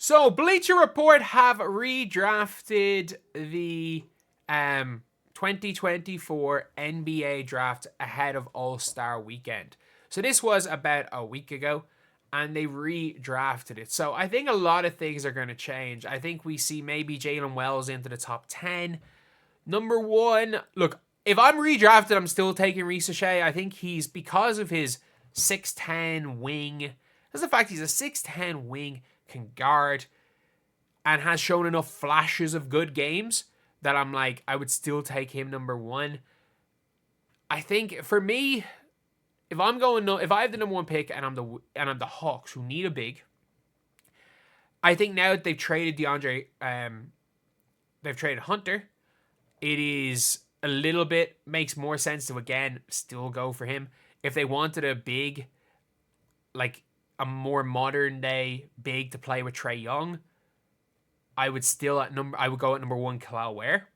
So, Bleacher Report have redrafted the 2024 NBA draft ahead of All-Star Weekend. So this was about a week ago, and they redrafted it. So I think a lot of things are going to change. I think we see maybe Jaylen Wells into the top 10. Number one, look, if I'm redrafted, I'm still taking Risacher. I think he's, because of his 6'10 wing, that's the fact he's a 6'10 wing, can guard, and has shown enough flashes of good games that I'm like, I would still take him number one. I think for me, if I have the number one pick and I'm the Hawks who need a big, I think now that they've traded they've traded Hunter, it is a little bit makes more sense to again still go for him. If they wanted a big, like a more modern day big to play with Trae Young, I would go at number one, Kel'el Ware.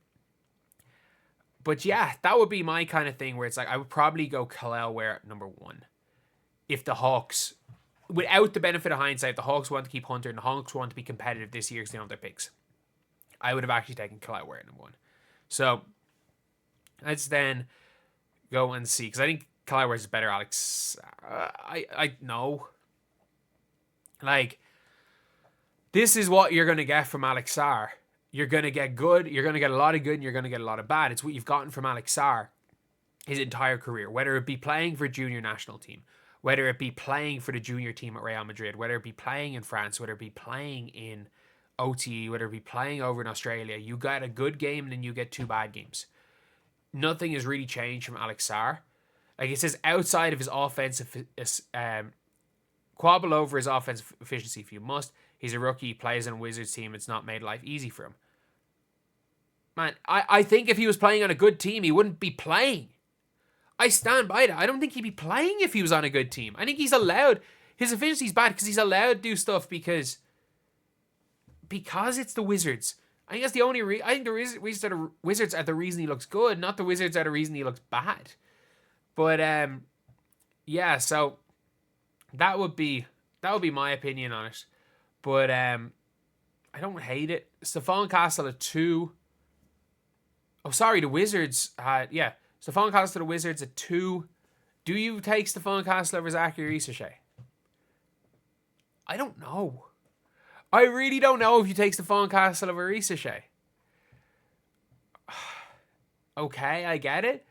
But yeah, that would be my kind of thing where it's like I would probably go Kel'el Ware at number one. If the Hawks, without the benefit of hindsight, the Hawks want to keep Hunter and the Hawks want to be competitive this year because they don't have their picks, I would have actually taken Kel'el Ware at number one. So let's then go and see, because I think Kel'el Ware is better. Alex, I know. Like, this is what you're going to get from Alex Sarr. You're going to get good, you're going to get a lot of good, and you're going to get a lot of bad. It's what you've gotten from Alex Sarr his entire career, whether it be playing for junior national team, whether it be playing for the junior team at Real Madrid, whether it be playing in France, whether it be playing in OTE, whether it be playing over in Australia. You get a good game and then you get two bad games. Nothing has really changed from Alex Sarr. Like it says, outside of his offensive, quabble over his offensive efficiency if you must. He's a rookie, he plays on a Wizards team. It's not made life easy for him. Man, I think if he was playing on a good team, he wouldn't be playing. I stand by that. I don't think he'd be playing if he was on a good team. I think he's allowed. His efficiency's bad because he's allowed to do stuff because it's the Wizards. I think that's the only I think the Wizards are the reason he looks good, not the Wizards are the reason he looks bad. But yeah, so that would be my opinion on it. But I don't hate it. Stephon Castle at 2. Oh, sorry, the Wizards had Stephon Castle to the Wizards at 2. Do you take Stephon Castle over Zachary Risacher? I don't know. I really don't know if you take Stephon Castle over Risacher. Okay, I get it.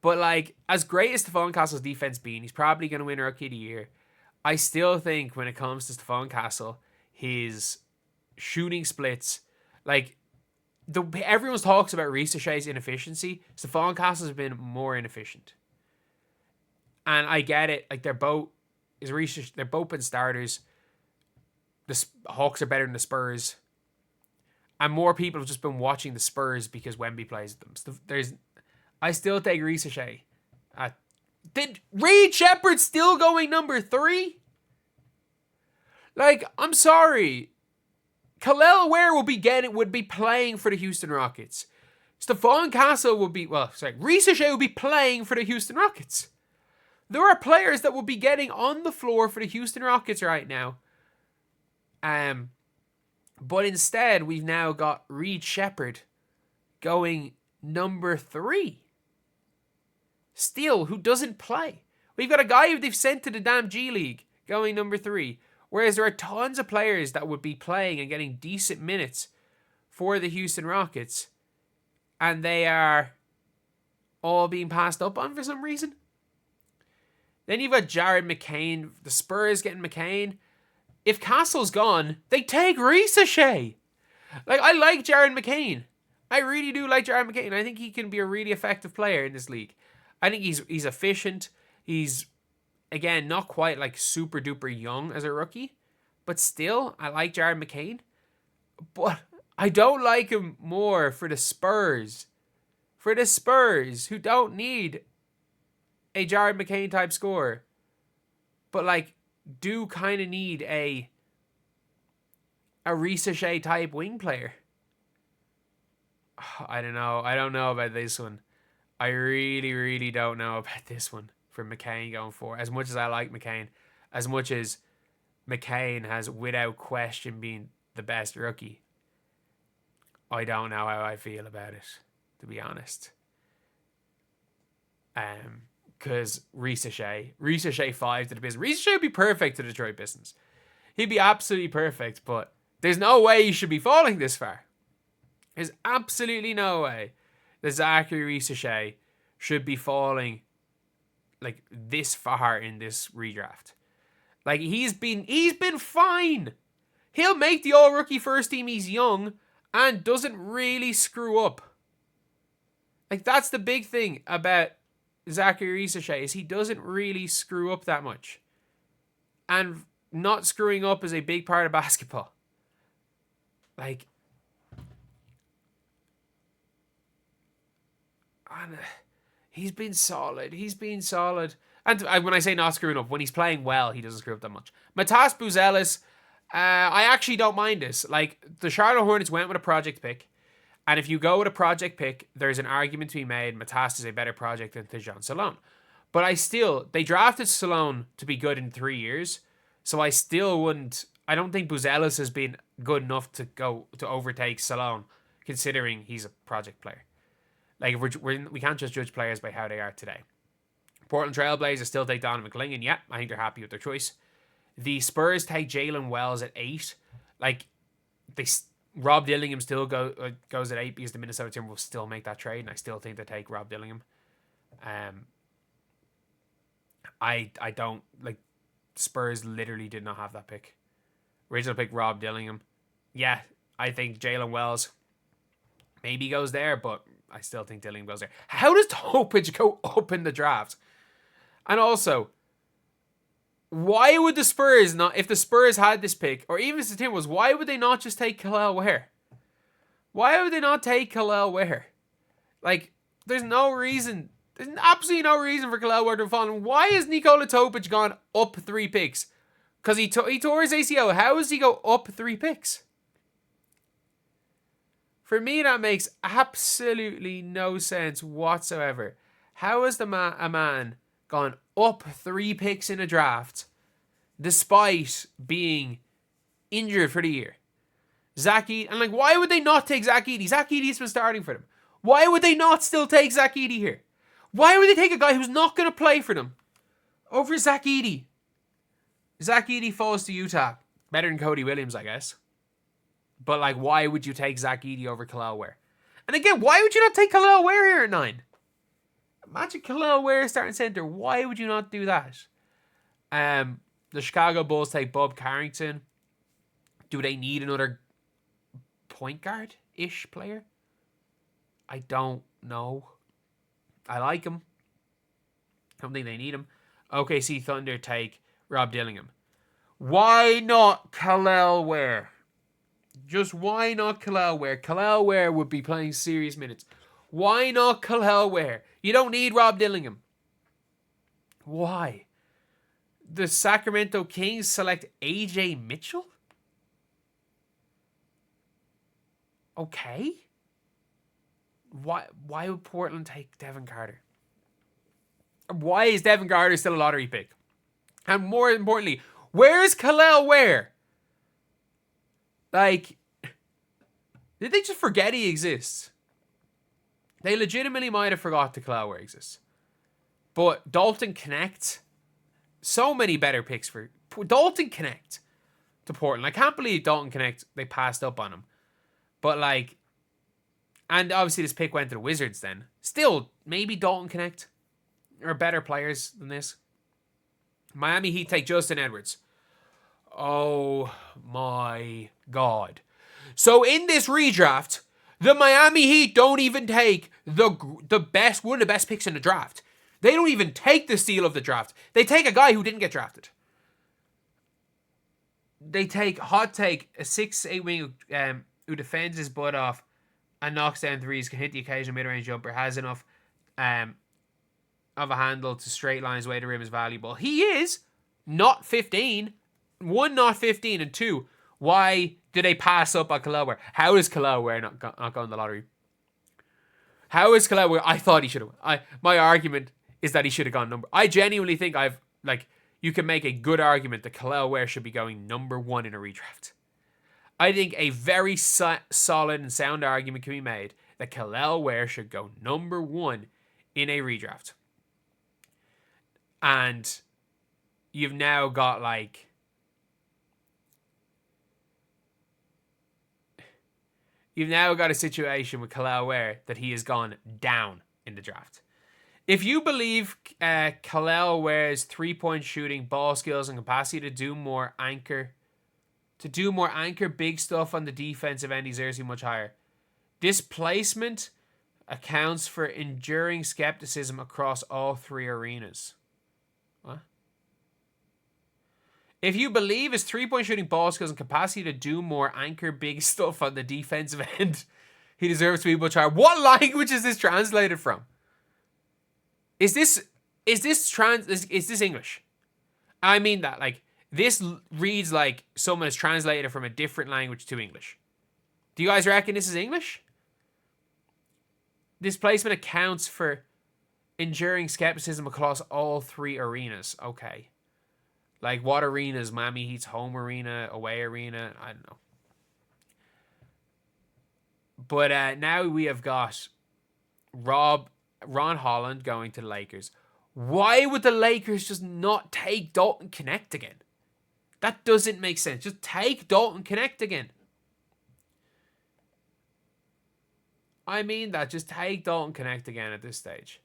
But like, as great as Stephon Castle's defense being, he's probably going to win Rookie of the Year. I still think when it comes to Stephon Castle, his shooting splits, like everyone talks about Risacher's inefficiency. Stephon Castle has been more inefficient, and I get it. Like they're both been starters. The Hawks are better than the Spurs, and more people have just been watching the Spurs because Wemby plays them. So I still take Risacher. Did Reed Sheppard still going number 3? Like, I'm sorry. Kel'el Ware would be playing for the Houston Rockets. Stephon Castle Risacher would be playing for the Houston Rockets. There are players that will be getting on the floor for the Houston Rockets right now. But instead, we've now got Reed Sheppard going number 3. Still, who doesn't play. We've got a guy who they've sent to the damn G League going number 3. Whereas there are tons of players that would be playing and getting decent minutes for the Houston Rockets. And they are all being passed up on for some reason. Then you've got Jared McCain. The Spurs getting McCain. If Castle's gone, they take Risacher. Like, I like Jared McCain. I really do like Jared McCain. I think he can be a really effective player in this league. I think he's efficient. He's, again, not quite like super duper young as a rookie. But still, I like Jared McCain. But I don't like him more for the Spurs. For the Spurs, who don't need a Jared McCain type scorer. But like, do kind of need a Risacher type wing player. I don't know. I don't know about this one. I really, really don't know about this one for McCain going forward. As much as I like McCain, as much as McCain has without question been the best rookie, I don't know how I feel about it, to be honest. Because Risacher 5 to the Pistons. Risacher would be perfect to the Detroit Pistons. He'd be absolutely perfect, but there's no way he should be falling this far. There's absolutely no way that Zachary Risacher should be falling like this far in this redraft. Like he's been fine. He'll make the all-rookie first team. He's young and doesn't really screw up. Like that's the big thing about Zachary Risacher is he doesn't really screw up that much. And not screwing up is a big part of basketball. Like, and he's been solid. And when I say not screwing up, when he's playing well, he doesn't screw up that much. Matas Buzelis, I actually don't mind this. Like, the Charlotte Hornets went with a project pick. And if you go with a project pick, there's an argument to be made. Matas is a better project than Tejan Salone. But they drafted Salone to be good in 3 years. So I don't think Buzelis has been good enough to overtake Salone, considering he's a project player. Like, we can't just judge players by how they are today. Portland Trailblazers still take Donovan McClain. Yeah, I think they're happy with their choice. The Spurs take Jaylen Wells at 8. Like, Rob Dillingham still goes at 8 because the Minnesota Timberwolves still make that trade, and I still think they take Rob Dillingham. I don't like. Spurs literally did not have that pick. Original pick Rob Dillingham. Yeah, I think Jaylen Wells maybe goes there, but I still think Dillingham goes there. How does Topic go up in the draft? And also, why would the Spurs not, if the Spurs had this pick, or even if the Timberwolves, why would they not just take Kel'el Ware? Why would they not take Kel'el Ware? Like, there's absolutely no reason for Kel'el Ware to fall. And why has Nikola Topic gone up 3 picks? Because he tore his ACL. How does he go up 3 picks? For me, that makes absolutely no sense whatsoever. How has a man gone up 3 picks in a draft despite being injured for the year? Zach Edey, and like, why would they not take Zach Edey? Zach Edey's been starting for them. Why would they not still take Zach Edey here? Why would they take a guy who's not going to play for them over Zach Edey? Zach Edey falls to Utah. Better than Cody Williams, I guess. But, like, why would you take Zach Edey over Kel'el Ware? And again, why would you not take Kel'el Ware here at 9? Imagine Kel'el Ware starting center. Why would you not do that? The Chicago Bulls take Bob Carrington. Do they need another point guard-ish player? I don't know. I like him. I don't think they need him. OKC Thunder take Rob Dillingham. Why not Kel'el Ware? Just why not Kel'el Ware? Kel'el Ware would be playing serious minutes. Why not Kel'el Ware? You don't need Rob Dillingham. Why? The Sacramento Kings select AJ Mitchell? Okay. Why would Portland take Devin Carter? Why is Devin Carter still a lottery pick? And more importantly, where's Kel'el Ware? Like, did they just forget he exists? They legitimately might have forgot that Kel'el Ware exists. But Dalton Knecht, so many better picks for Dalton Knecht to Portland. I can't believe Dalton Knecht, they passed up on him. But like, and obviously this pick went to the Wizards then. Still, maybe Dalton Knecht are better players than this. Miami Heat take Justin Edwards. Oh my God. So in this redraft, the Miami Heat don't even take the best, one of the best picks in the draft. They don't even take the steal of the draft. They take a guy who didn't get drafted. They take, hot take, a 6'8" wing who defends his butt off and knocks down threes, can hit the occasional mid-range jumper, has enough of a handle to straight line his way to rim is valuable. He is not 15. 1, not 15, and 2, why did they pass up on Kel'el Ware? How is Kel'el Ware not going the lottery? How is Kel'el Ware? I thought he should have. My argument is that he should have gone number. I genuinely think you can make a good argument that Kel'el Ware should be going number 1 in a redraft. I think a very solid and sound argument can be made that Kel'el Ware should go number 1 in a redraft. And you've now got like... You've now got a situation with Kel'el Ware that he has gone down in the draft. If you believe Kel'el Ware's 3-point shooting, ball skills, and capacity to do more anchor big stuff on the defensive end, he's seriously much higher. Displacement accounts for enduring skepticism across all 3 arenas. What? If you believe his 3-point shooting, ball skills, and capacity to do more anchor big stuff on the defensive end, he deserves to be much higher. What language is this translated from? Is this English? I mean that, like, this reads like someone has translated from a different language to English. Do you guys reckon this is English? Displacement accounts for enduring skepticism across all 3 arenas. Okay. Like, what arenas? Miami Heat's home arena, away arena? I don't know. But now we have got Ron Holland going to the Lakers. Why would the Lakers just not take Dalton Knecht again? That doesn't make sense. Just take Dalton Knecht again. I mean that. Just take Dalton Knecht again at this stage.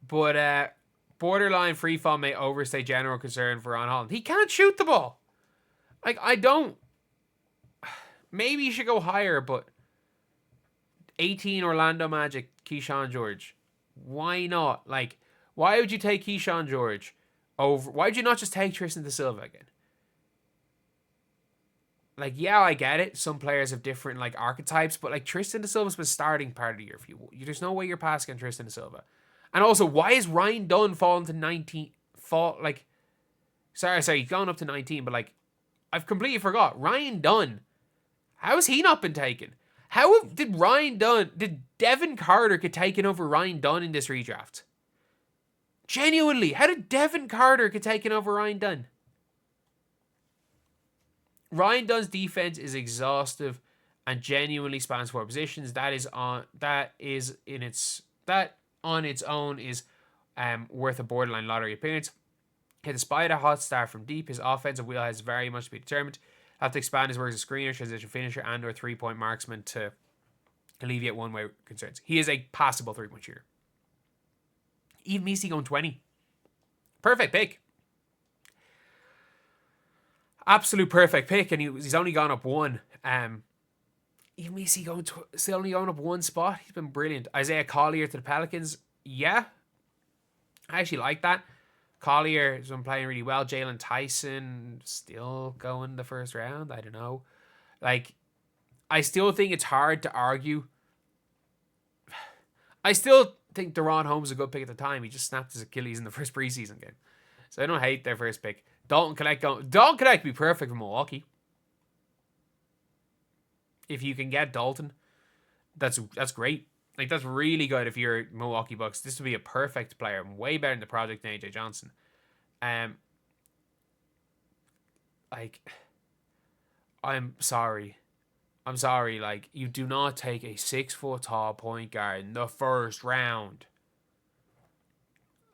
But borderline free fall may overstay general concern for Ron Holland. He can't shoot the ball. Like, I don't... Maybe you should go higher, but 18 Orlando Magic, Keyshawn George. Why not? Like, why would you take Keyshawn George over... Why would you not just take Tristan da Silva again? Like, yeah, I get it. Some players have different, like, archetypes, but, like, Tristan da Silva's been starting part of the year for you. There's no way you're passing Tristan da Silva. And also, why is Ryan Dunn falling to 19? Sorry, going up to 19, but, like, I've completely forgot. Ryan Dunn. How has he not been taken? Did Devin Carter get taken over Ryan Dunn in this redraft? Genuinely, how did Devin Carter get taken over Ryan Dunn? Ryan Dunn's defense is exhaustive and genuinely spans 4 positions. That on its own is worth a borderline lottery appearance. Despite a hot start from deep, his offensive wheel has very much to be determined. Have to expand his work as a screener, transition finisher, and or 3-point marksman to alleviate one-way concerns. He is a passable 3-point shooter. Even Messi going 20. Perfect pick. Absolute perfect pick, and he's only gone up 1. Even Messi still only going up 1 spot. He's been brilliant. Isaiah Collier to the Pelicans. Yeah. I actually like that. Collier has been playing really well. Jalen Tyson still going the first round. I don't know. Like, I still think it's hard to argue. I still think Deron Holmes is a good pick at the time. He just snapped his Achilles in the first preseason game. So I don't hate their first pick. Dalton Knecht would be perfect for Milwaukee. If you can get Dalton, that's great. Like, that's really good if you're Milwaukee Bucks. This would be a perfect player. Way better than the project than AJ Johnson. Like, I'm sorry. Like, you do not take a 6-foot tall point guard in the first round.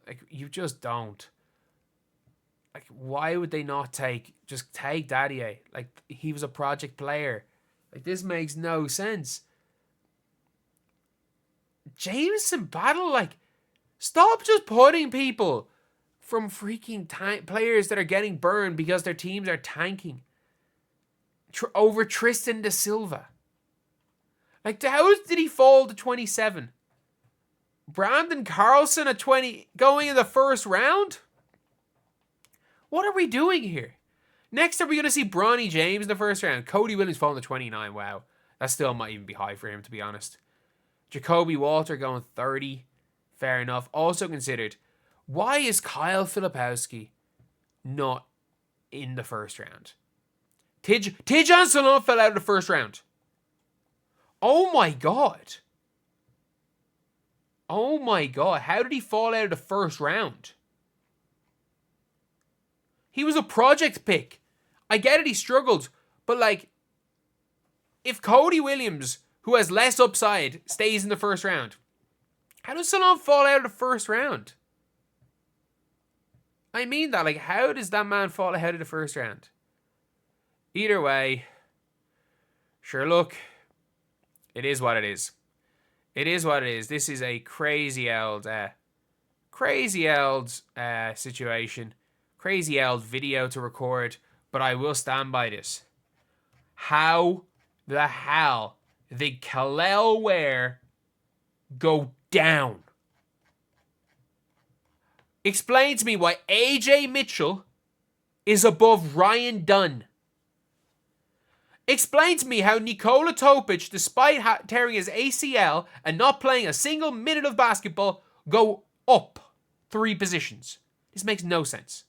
Like, you just don't. Like, why would they not take Daddy? Like, he was a project player. Like, this makes no sense. Jameson Battle, like, stop just putting people from freaking players that are getting burned because their teams are tanking over Tristan da Silva. Like, how did he fall to 27? Brandon Carlson at 20 going in the first round? What are we doing here? Next, are we going to see Bronny James in the first round? Cody Williams falling to 29. Wow. That still might even be high for him, to be honest. Jacoby Walter going 30. Fair enough. Also considered, why is Kyle Filipowski not in the first round? Tidjane Salon fell out of the first round. Oh my god. Oh my god. How did he fall out of the first round? He was a project pick. I get it, he struggled. But, like, if Cody Williams, who has less upside, stays in the first round, how does someone fall out of the first round? I mean that. Like, how does that man fall ahead of the first round? Either way, sure, look, it is what it is. It is what it is. This is a crazy old situation. Crazy old video to record. But I will stand by this. How the hell did Kel'el Ware go down? Explain to me why AJ Mitchell is above Ryan Dunn. Explain to me how Nikola Topic, despite tearing his ACL and not playing a single minute of basketball, go up 3 positions. This makes no sense.